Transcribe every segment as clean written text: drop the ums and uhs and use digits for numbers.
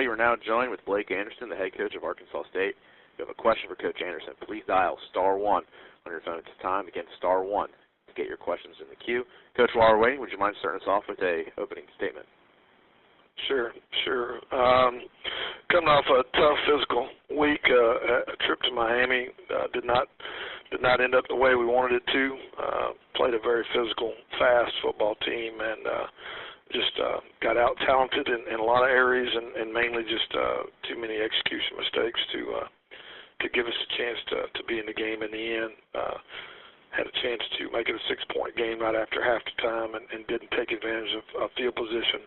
you are now joined with Blake Anderson, the head coach of Arkansas State. If you have a question for Coach Anderson, please dial *1 on your phone at this time. Again, *1 to get your questions in the queue. Coach, while we're waiting, would you mind starting us off with a opening statement? Sure. Coming off a tough physical week, a trip to Miami did not end up the way we wanted it to. Played a very physical, fast football team, and just got out talented in a lot of areas, and mainly just too many execution mistakes to give us a chance to be in the game in the end. Had a chance to make it a 6-point game right after halftime, and didn't take advantage of field position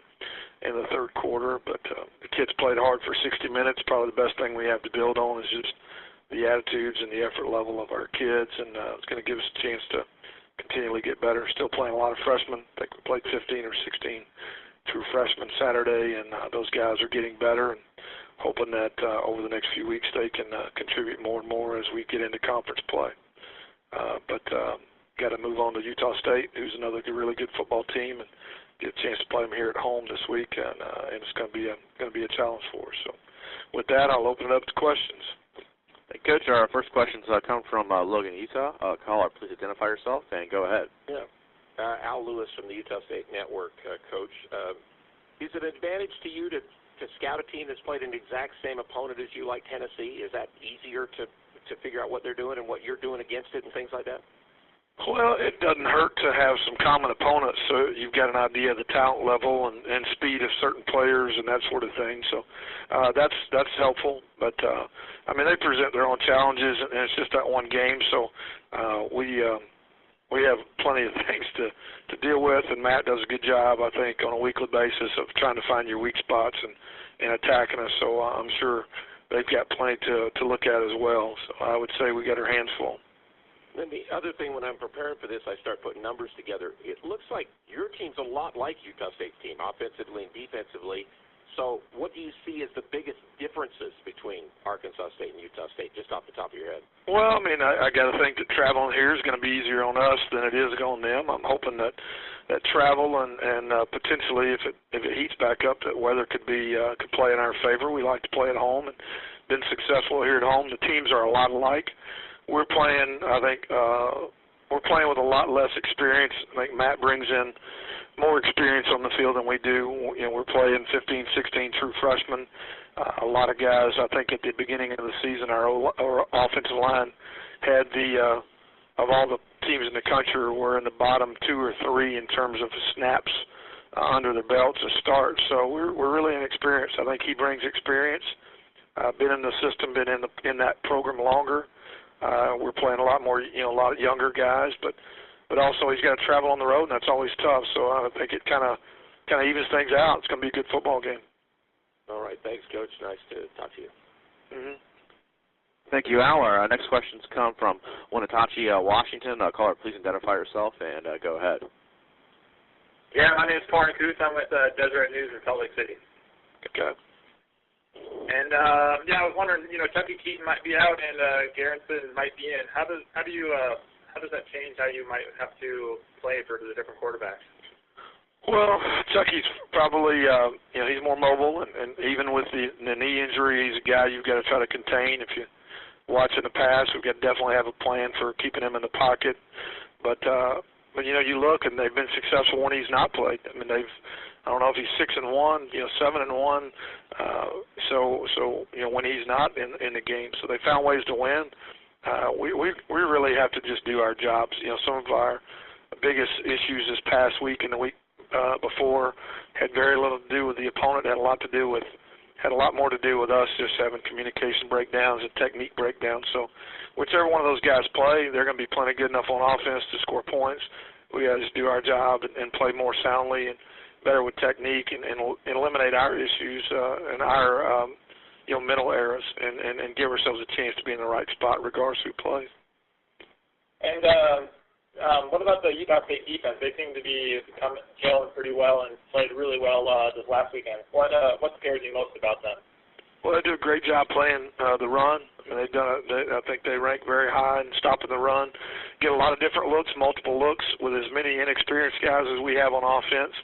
in the third quarter. But the kids played hard for 60 minutes. Probably the best thing we have to build on is just the attitudes and the effort level of our kids, and it's going to give us a chance to continually get better. Still playing a lot of freshmen. I think we played 15 or 16 true freshmen Saturday, and those guys are getting better, and hoping that over the next few weeks they can contribute more and more as we get into conference play. But got to move on to Utah State, who's another really good football team, and get a chance to play them here at home this week, and it's going to be a challenge for us. So, with that, I'll open it up to questions. Hey, Coach, our first questions come from Logan, Utah. Caller, please identify yourself and go ahead. Yeah, Al Lewis from the Utah State Network, Coach. Is it an advantage to you to scout a team that's played an exact same opponent as you, like Tennessee? Is that easier to figure out what they're doing and what you're doing against it and things like that? Well, it doesn't hurt to have some common opponents, so you've got an idea of the talent level and speed of certain players and that sort of thing. So that's helpful. But I mean, they present their own challenges, and it's just that one game. So we have plenty of things to deal with, and Matt does a good job, I think, on a weekly basis of trying to find your weak spots and attacking us. So I'm sure they've got plenty to look at as well. So I would say we got our hands full. Then the other thing, when I'm preparing for this, I start putting numbers together. It looks like your team's a lot like Utah State's team, offensively and defensively. So what do you see as the biggest differences between Arkansas State and Utah State, just off the top of your head? Well, I mean, I got to think that traveling here is going to be easier on us than it is on them. I'm hoping that travel and potentially, if it heats back up, that weather could play in our favor. We like to play at home and been successful here at home. The teams are a lot alike. We're playing, I think, with a lot less experience. I think Matt brings in more experience on the field than we do. You know, we're playing 15, 16 true freshmen. A lot of guys, I think, at the beginning of the season, our offensive line had of all the teams in the country, were in the bottom 2 or 3 in terms of snaps under their belts to start. So we're really inexperienced. I think he brings experience. Been in the system, been in that program longer. We're playing a lot more, a lot of younger guys, but also he's got to travel on the road, and that's always tough. So I think it kind of evens things out. It's going to be a good football game. All right, thanks, Coach. Nice to talk to you. Mm-hmm. Thank you, Al. Our next questions come from Winnetachi, Washington. Caller, please identify yourself and go ahead. Yeah, my name is Parn Kuth. I'm with Deseret News in Salt Lake City. Okay. And I was wondering, Chucky Keaton might be out and Garrison might be in. How does that change how you might have to play for the different quarterbacks? Well, Chucky's probably, he's more mobile, and even with the knee injury, he's a guy you've got to try to contain. If you watch in the past, we've got to definitely have a plan for keeping him in the pocket. But you look, and they've been successful when he's not played. I mean, I don't know if he's 6-1, 7-1. So when he's not in the game, so they found ways to win. We really have to just do our jobs. Some of our biggest issues this past week and the week before had very little to do with the opponent. Had a lot more to do with us just having communication breakdowns and technique breakdowns. So whichever one of those guys play, they're going to be plenty good enough on offense to score points. We got to just do our job and play more soundly and better with technique and eliminate our issues and our mental errors and give ourselves a chance to be in the right spot regardless of who plays. And what about the Utah State defense? They seem to be gelling pretty well and played really well this last weekend. What scares you most about them? Well, they do a great job playing the run. I mean, I think they rank very high in stopping the run. Get a lot of different looks, multiple looks with as many inexperienced guys as we have on offense.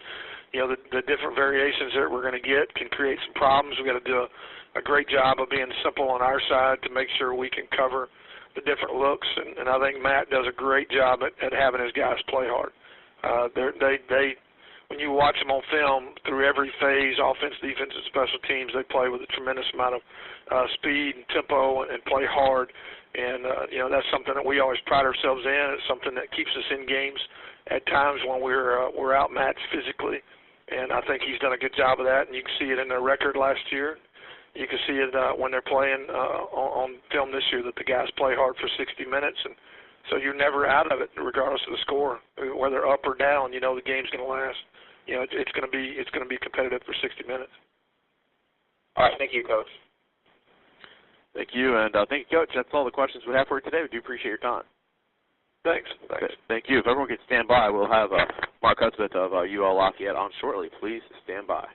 the different variations that we're going to get can create some problems. We've got to do a great job of being simple on our side to make sure we can cover the different looks, and I think Matt does a great job at having his guys play hard. When you watch them on film, through every phase, offense, defense, and special teams, they play with a tremendous amount of speed and tempo and play hard. And that's something that we always pride ourselves in. It's something that keeps us in games at times when we're outmatched physically. And I think he's done a good job of that. And you can see it in their record last year. You can see it when they're playing on film this year, that the guys play hard for 60 minutes. And so you're never out of it, regardless of the score, whether up or down. The game's going to last. It's going to be competitive for 60 minutes. All right, thank you, Coach. Thank you, and thank you, Coach. That's all the questions we have for you today. We do appreciate your time. Thanks. Thank you. If everyone can stand by, we'll have Mark Hudspeth of UL Lafayette on shortly. Please stand by.